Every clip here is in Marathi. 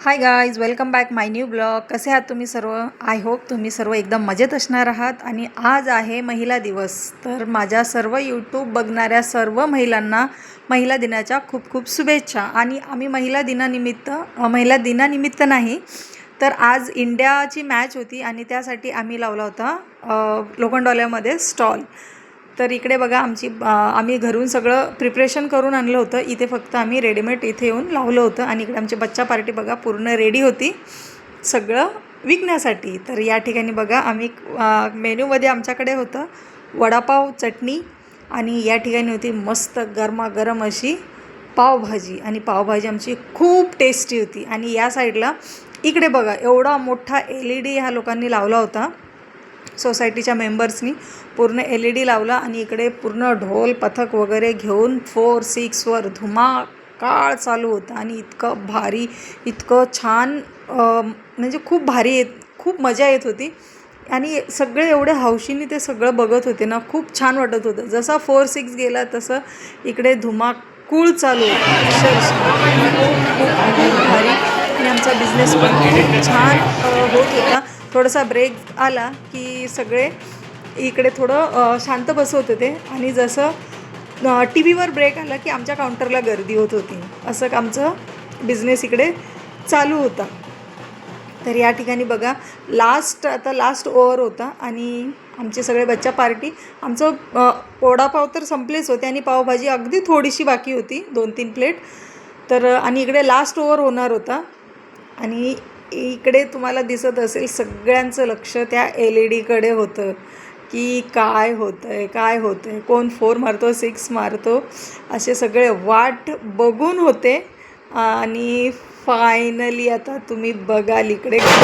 हाय गाईज, वेलकम बॅक माय न्यू ब्लॉग. कसे आहात तुम्ही सर्व? आय होप तुम्ही सर्व एकदम मजेत असणार आहात. आणि आज आहे महिला दिवस. तर माझ्या सर्व यूट्यूब बघणाऱ्या सर्व महिलांना महिला दिनाच्या खूप खूप शुभेच्छा. आणि आम्ही महिला दिनानिमित्त नाही तर आज इंडियाची मॅच होती आणि त्यासाठी आम्ही लावला होता लोखंडवाल्यामध्ये स्टॉल. तर इकडे बघा आम्ही घरून सगळं प्रिपरेशन करून आणलं होतं. इथे फक्त आम्ही रेडीमेड इथे येऊन लावलं होतं. आणि इकडे आमची बच्चा पार्टी बघा पूर्ण रेडी होती सगळं विकण्यासाठी. तर या ठिकाणी बघा आम्ही मेन्यूमध्ये आमच्याकडे होतं वडापाव, चटणी आणि या ठिकाणी होती मस्त गरमागरम अशी पावभाजी. आणि पावभाजी आमची खूप टेस्टी होती. आणि या साईडला इकडे बघा एवढा मोठा LED ह्या लोकांनी लावला होता. सोसायटीच्या मेंबर्सनी पूर्ण LED लावला आणि इकडे पूर्ण ढोल पथक वगैरे घेऊन 4-6वर धुमाकाळ चालू होता. आणि इतकं भारी, इतकं छान, म्हणजे खूप मजा येत होती. आणि सगळे एवढे हौशीने ते सगळं बघत होते ना, खूप छान वाटत होतं. जसा 4-6 गेला तसं इकडे धुमाकूळ चालू होता. खूप भारी. आणि आमचा बिझनेस पण खूप छान होत होता. थोडासा ब्रेक आला की सगळे इकडे थोडं शांत बसवत होते. आणि जसं TV वर ब्रेक आला की आमच्या काउंटरला गर्दी होत होती. असं आमचं बिझनेस इकडे चालू होता. तर या ठिकाणी बघा लास्ट ओव्हर होता आणि आमचे सगळे बच्चा पार्टी, आमचं वडापाव तर संपलेच होते आणि पावभाजी अगदी थोडीशी बाकी होती, 2-3 प्लेट. तर आणि इकडे लास्ट ओव्हर होणार होता. आणि इकडे तुम्हाला दिसत असेल सगळ्यांचं लक्ष त्या LEDकडे होतं की काय होतं आहे, कोण 4 मारतो, 6 मारतो, असे सगळे वाट बघून होते. आणि फायनली आता तुम्ही बघाल इकडे काय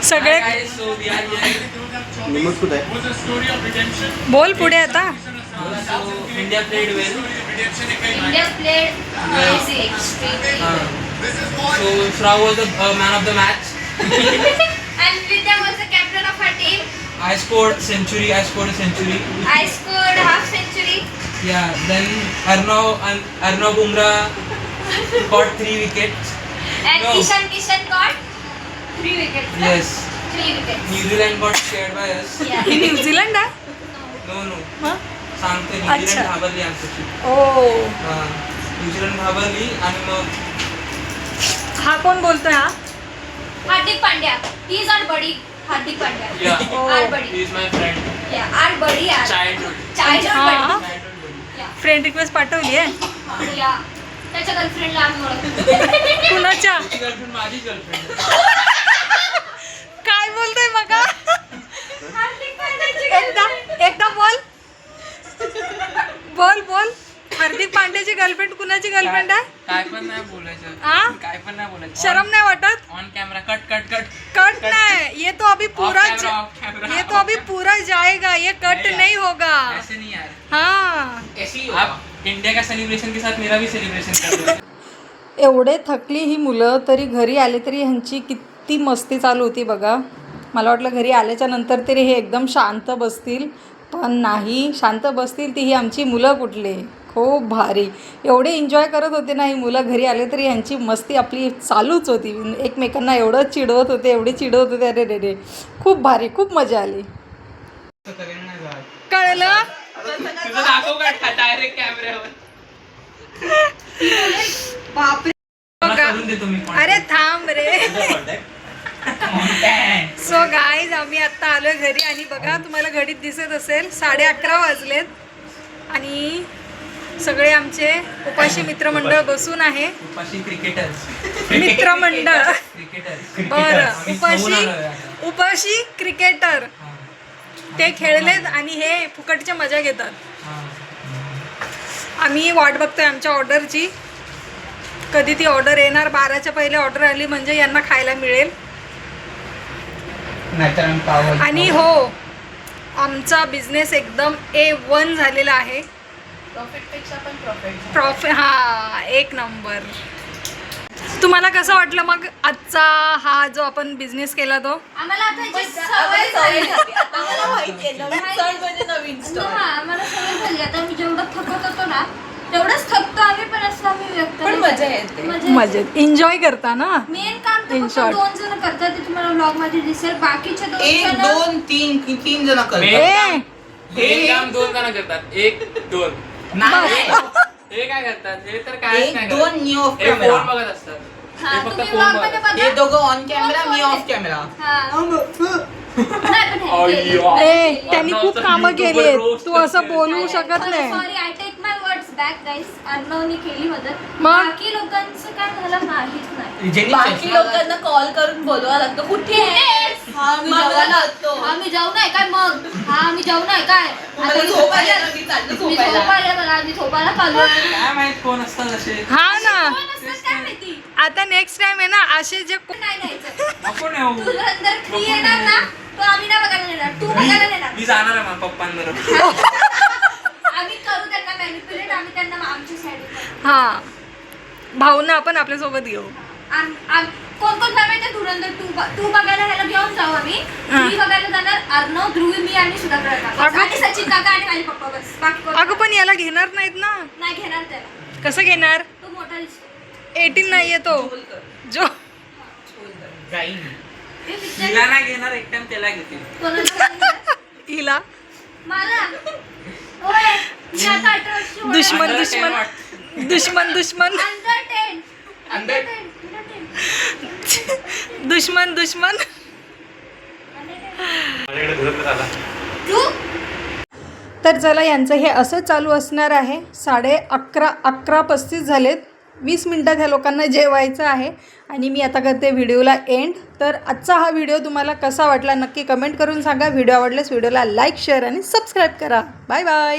सगळे बोल पुढे आता. India played well. India played amazing. So Shrav was the man of the match. And Vidya was the captain of our team. I scored a century. I scored half century. Yeah. Then Arnav Bumrah caught 3 wickets. And No. Kishan got 3 wickets. Yes. 3 wickets. New Zealand got scared by us. Yeah. He New Zealand आहे. No. सांगते अच्छा. न्यूझीलंड घाबरली आमच्याशी. न्यूझीलंड घाबरली आणि मग हा कोण बोलतोय? हा Hardik Pandya. He is our buddy. Hardik Pandya. Yeah. Our buddy. He is my friend. Yeah, our buddy. Childhood. Childhood हा. buddy. Childhood buddy. Yeah. Friend request पाठवली आहे. Yeah. त्याच्या गर्लफ्रेंडला आम्ही ओळखतो. कुणाच्या? तुझी गर्लफ्रेंड माझी गर्लफ्रेंड. काय बोलतोय मग? हार्दिक पांड्याची एकदा बोल. हार्दिक पांड्याची गर्लफ्रेंड कुणाची गर्लफ्रेंड आहे? काय पण नाही बोलायचं. हाँ? काय पण नाही बोलायचं. शर्म नाही वाटत? On camera cut cut cut. Cut नहीं, ये तो अभी पूरा ऑफ कैमरा. ये तो अभी पूरा जाएगा, ये कट नहीं होगा. ऐसे नहीं यार. हाँ. ऐसे ही आप इंडिया का सेलिब्रेशन के साथ मेरा भी सेलिब्रेशन कर दो. एवढे थकली ही मुलं तरी घरी आले तरी ह्यांची किती मस्ती चालू होती बघा. मला वाटलं घरी आल्याच्या नंतर तरी हे एकदम शांत बसतील, पण नाही, शांत बसतील ती ही आमची मुलं कुठले. खूप भारी, एवढे एन्जॉय करत होते ना ही मुलं. घरी आले तरी ह्यांची मस्ती आपली चालूच होती. एकमेकांना एवढं चिडवत होते, एवढे चिडवत होते, अरे रे रे, खूप भारी, खूप मजा आली. कळलं? तुझं दाखव का डायरेक्ट कॅमेऱ्यावर. करून देतो मी. अरे थांब रे. सो गाईज आम्ही आत्ता आलो घरी आणि बघा तुम्हाला घडीत दिसत असेल 11:30 वाजलेत आणि सगळे आमचे उपाशी मित्रमंडळ बसून आहे. उपाशी क्रिकेटर्स. मित्रमंडळ क्रिकेटर. बरं, उपाशी क्रिकेटर ते खेळलेत आणि हे फुकटच्या मजा घेतात. आम्ही वाट बघतोय आमच्या ऑर्डरची, कधी ती ऑर्डर येणार. 12च्या पहिले ऑर्डर आली म्हणजे यांना खायला मिळेल. आणि हो, आमचा बिझनेस एकदम A1 झालेला आहे. प्रॉफिट हा 1 नंबर. तुम्हाला कसं वाटलं मग आजचा हा जो आपण बिझनेस केला तो? आम्हाला आता याची सवय झाली. आम्हाला माहिती आहे नवीन स्टॉल म्हणजे नवीन स्टॉल. हा, आम्हाला सवय झाली. आता मी जेवढं थकत होतो ना तेवढंच थकतो आम्ही, पण असं आम्ही व्यक्त पण नाही मजा करत. येते. मजा येते. मजेत एन्जॉय करता ना. मेन काम तर In फक्त short. 2 जण करतात, ते तुम्हाला ब्लॉग मध्ये दिसेल. बाकीचे 2 एक जण दोन तीन जण करतात. ए हे काम 2 जण करतात. 1 2. नाही हे काय करतात? हे तर कायच नाही एक करत. दोन मी ऑफ हे कॅमेरा. फोन बघत असतात. हा, हे फक्त तुम्ही फोन vlog बघत मध्ये असतात. बघा. हे दोघं on camera me off camera. हा. नाही, पण हे केलं. अय्यो. ए त्यांनी खूप अर्णवचं कामं YouTuber केली आहेत, roast तू असं करते. बोलू शकत नाही. Sorry, I take my words back guys. अर्णवने केली मदत. मग? बाकी लोकांचं काय झालं माहित नाही. ज्यांनी बाकी चष्मा लोकांना कॉल करून बोलवा लागतं कुठे आहेस? हा मी जेवायला होतो. हा मी जाऊ नाही काय मग? हा मी जाऊ नाही काय? मला मी झोप आली आता, मी चाललो मी झोपायला. झोपायला मला आधी झोपायला चालू. काय माहित कोण असतात असे. हा ना. कोण असतात काय माहिती? आता नेक्स्ट टाइम आहे ना असे जे नाही न्यायचं. नको नेऊ. तू जर फ्री येणार ना तो आम्ही नाही बघायला नेणार, तू बघायला नेणार. मी जाणार आहे माझ्या पप्पांबरोबर. आम्ही करू त्यांना मॅनिप्युलेट, आम्ही त्यांना आमची साईड. हा भावना आपण आपल्यासोबत घेऊ. कोण कोण काय माहिती धुरंधर तू बघायला ह्याला घेऊन जाऊ आम्ही. मी बघायला जाणार अर्णव, ध्रुवी, मी आणि सुधाकर काका आणि सचिन काका आणि माझे पप्पा, बस. बाकी कोण अगं पण याला घेणार नाहीत ना. नाही घेणार त्याला. कसं घेणार? तो मोठा दिसतो. 18 नाहीये तो जो. जाईन. हे picture तिला नाही घेणार, एक टाइम त्याला घेतील. कोणाला घेणार? हिला मला होय, मी आता 18 वर्षाची होणार. दुश्मन अंदर दुश्मन 10 वाट. दुश्मन दुश्मन Under 10. Under Under- 10. Under 10. दुश्मन दुश्मन. तू तर चला यांचं हे असं चालू असणार आहे. 11:35 झालेत. 20 मिनटात ह्या लोकांना जेवायचं आहे आणि मी आता करते व्हिडिओला एंड. तर आजचा हा व्हिडिओ तुम्हाला कसा वाटला नक्की कमेंट करून सांगा. व्हिडिओ आवडल्यास व्हिडिओला लाईक, शेअर आणि सबस्क्राईब करा. Bye bye.